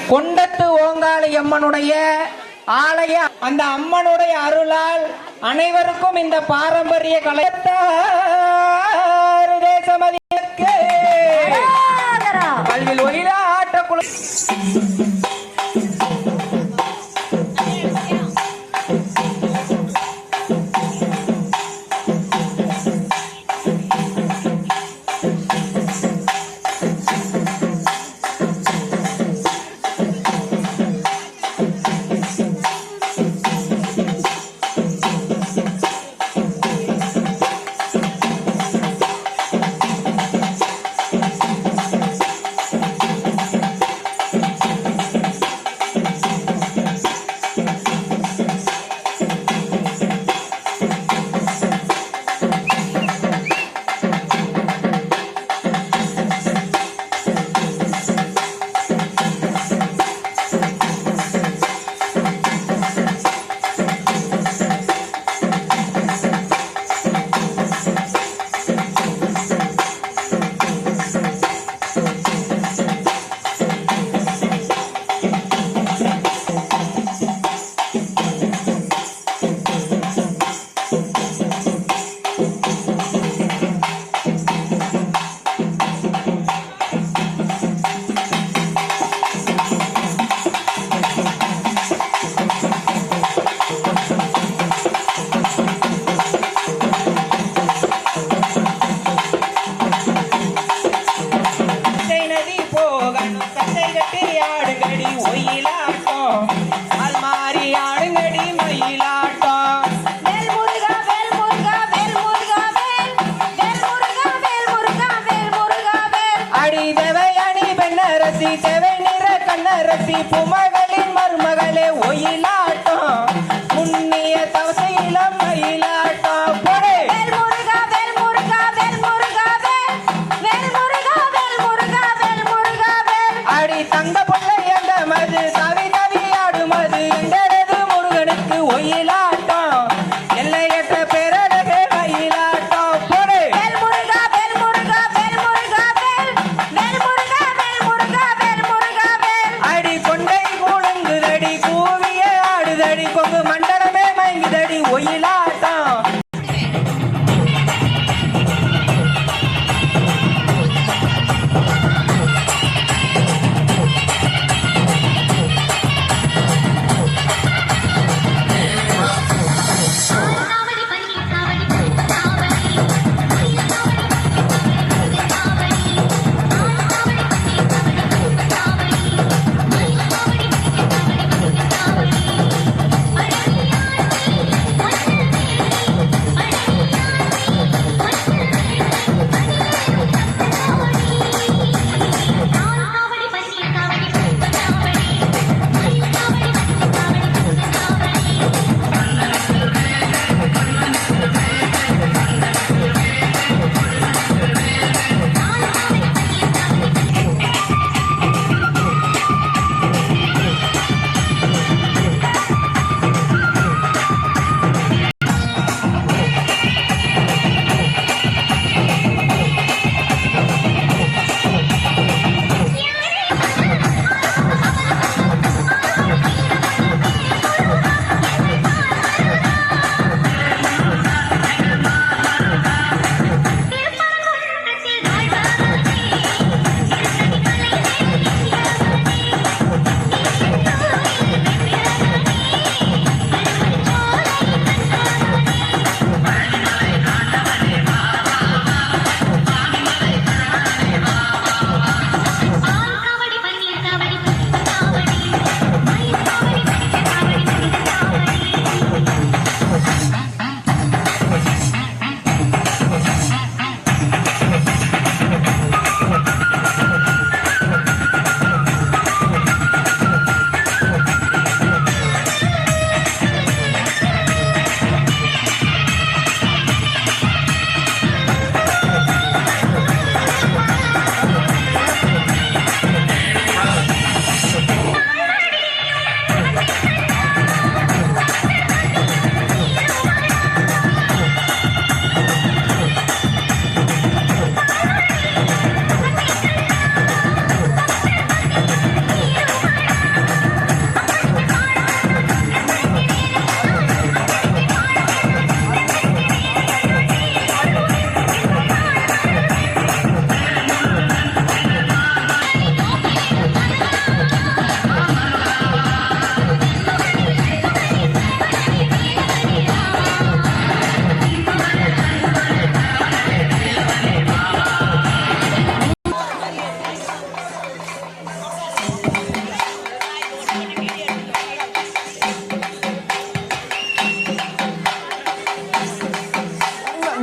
கொண்டத்து ஓங்காளி அம்மனுடைய ஆலய அந்த அம்மனுடைய அருளால் அனைவருக்கும் இந்த பாரம்பரிய கலைத்தார் தேசமதிக்கு கல்வியில் ஒயிலா ஆட்டக்குழு கண்ணரசி புமகளின் மருமகளே ஒயிலாட்டம் புண்ணிய தவசையிலம் மயிலாட்டம் போடே வேல் முருகா வேல் முருகா வேல் முருகா வேல் வேல் முருகா வேல் முருகா வேல் முருகா வேல் அடி தங்க பொல்லை அந்த மது தவி தவி ஆடுமது எங்கடது முருகனுக்கு ஒயிலாட்டம் எல்லையற்ற பேரழகே மயிலாட்டம் போடே வேல் முருகா வேல் முருகா வேல் முருகா வேல் வேல் முருகா வேல் முருகா வேல் முருகா வேல் அடி கொண்டை கூழுங்குதடி கூவிய ஆடுதடி கொங்கு மண்டலமே மயங்குதடி ஒயிலாட்டம்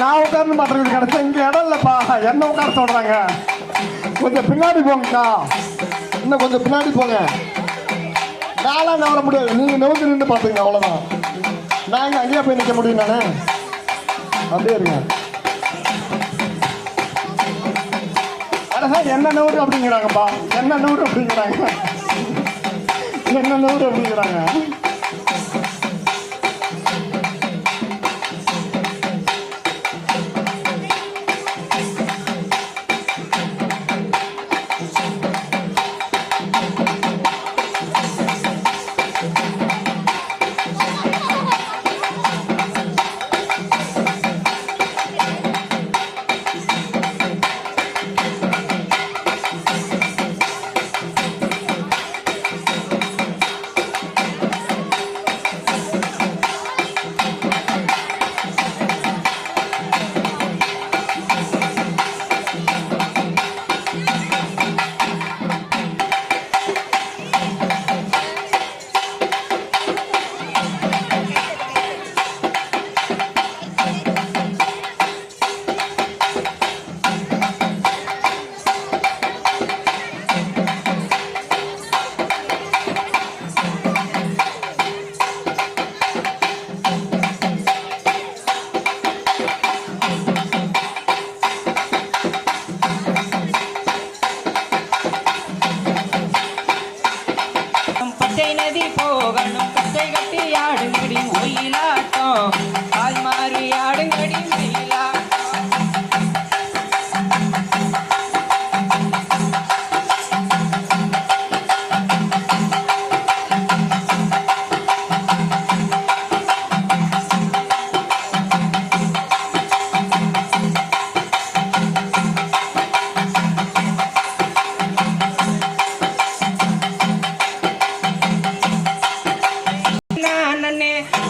நான் உட்கார்ந்து மாட்டேங்குது கிடைச்சா இங்க இடம் இல்லப்பா, என்ன உட்கார சொல்றாங்க. கொஞ்சம் பின்னாடி போங்கக்கா, இன்னும் கொஞ்சம் பின்னாடி போங்க. நாளா நவர முடியாது, நீங்க நவுந்து நின்று பாத்துங்க, அவ்வளவுதான். நாங்க அங்கேயே போய் நிக்க முடியும் நானே. அப்படியே இருங்க. அடா என்ன நூறு அப்படிங்கிறாங்கப்பா, என்ன நூறு அப்படிங்கிறாங்க, என்ன நூறு அப்படிங்கிறாங்க. பச்சை நதி போகணும் பச்சை கட்டி ஆடுங்கடி ஒயிலாட்டம், கால் மாறி ஆடுங்கடி மயிலாட்டம்.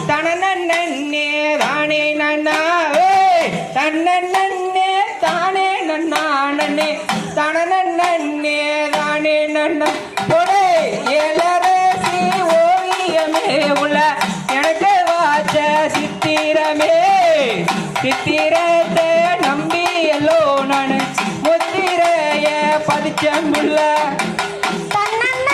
தனனன்னே தானே நன்னா தன்னன்னே தானே நன்னா நன்னே தனனன்னே தானே நன்னா பொடே எலரசி ஓவியமே உள்ள எனக்கு வாச்ச சித்திரமே, சித்திரத்தை நம்பி எல்லோ நான் முத்திரைய பதிச்சமுள்ள. பல நல்ல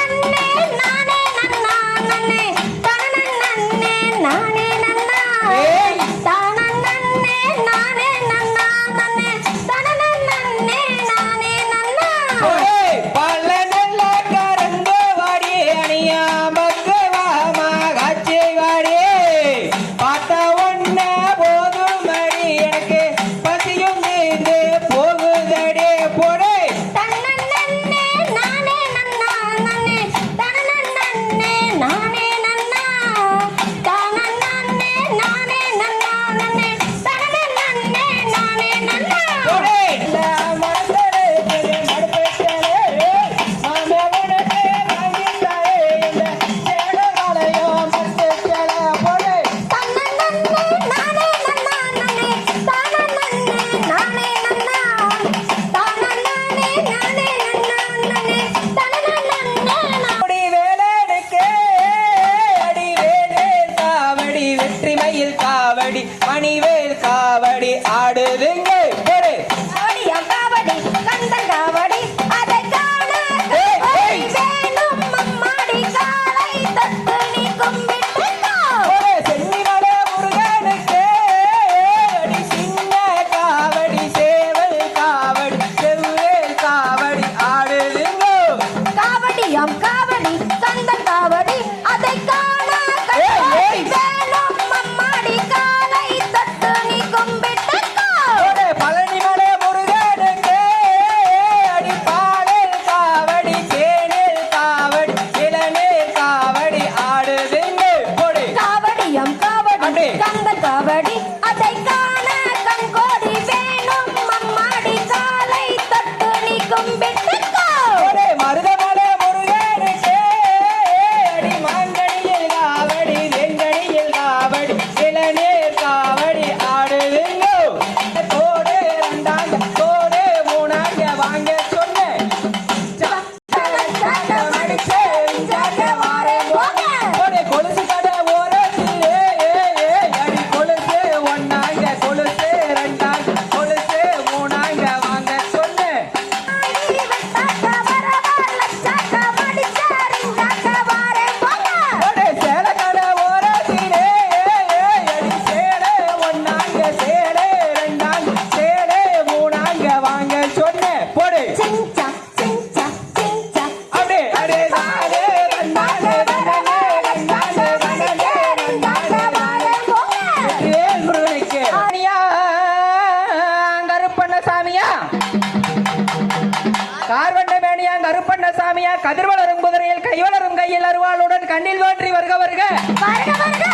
கையில் அருவாளுடன் கண்ணில் தோன்றி வருக வருக வருக வருக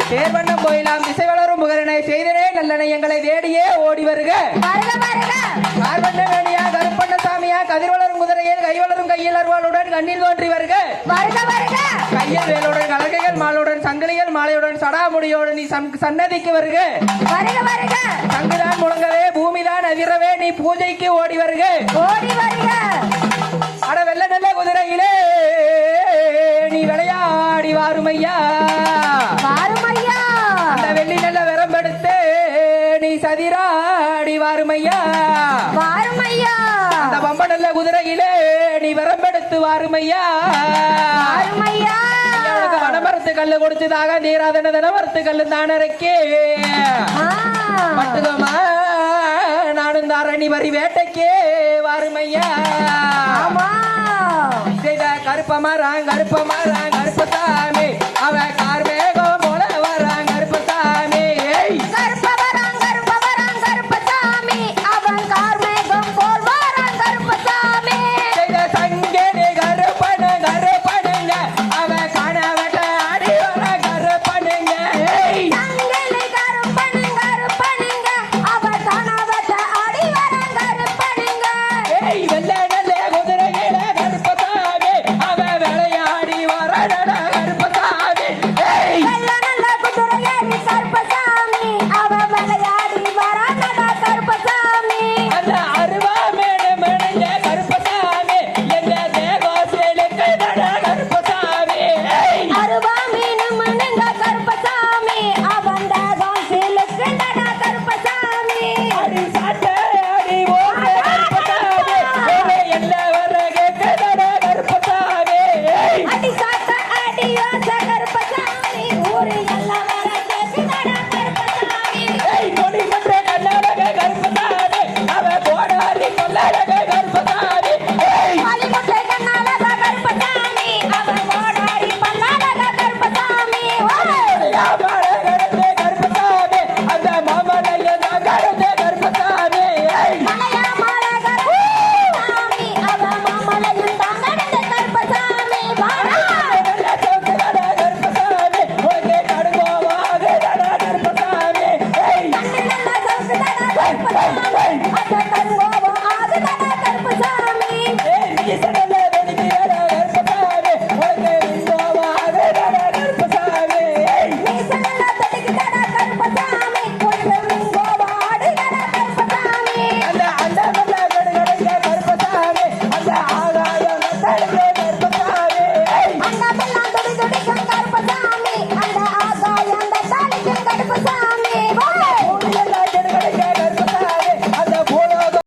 தேர்வண்ணம் கோயிலாம் திசை வளரும் புகழனை செய்தனே நல்லனை எங்களை தேடியே ஓடி வருக வருக வருக கார்வண்ண வேணியா கருப்பண்ண சாமியா கதிர் வளரும் குதிரையில் கை வளரும் கையில் அருவாளுடன் கண்ணில் தோன்றி வருக வருக வருக கையில் வேலுடன் கலகைகள் மாலுடன் சங்கிலிகள் மாலையுடன் சடாமுடியோடு நீ சன்னதிக்கு வருக வருக வருக சங்குதான் முழங்கவே பூமிதான் அதிரவே நீ பூஜைக்கு ஓடி வருக ஓடி வருக அட வெள்ள நல்ல குதிரையிலே நீ விளையாடி வாருமையா வாருமையா அந்த வெள்ளி நல்ல விரம்பெடுத்து நீ சதிராடி வாருமையா வாருமையா அந்த பம்ப நல்ல குதிரையிலே நீ விரம்பெடுத்து வாருமையா வாருமையா உனக்கு வனமரத்து கல்லு கொடுத்ததாக தீராதன தினமரத்து கல்லு தானரைக்கே பட்டுகமா நானும் தாரணி வரி வேட்டைக்கே வாருமையா ஆமா கருப்பமாறான் கருப்பசாமி அவ கார்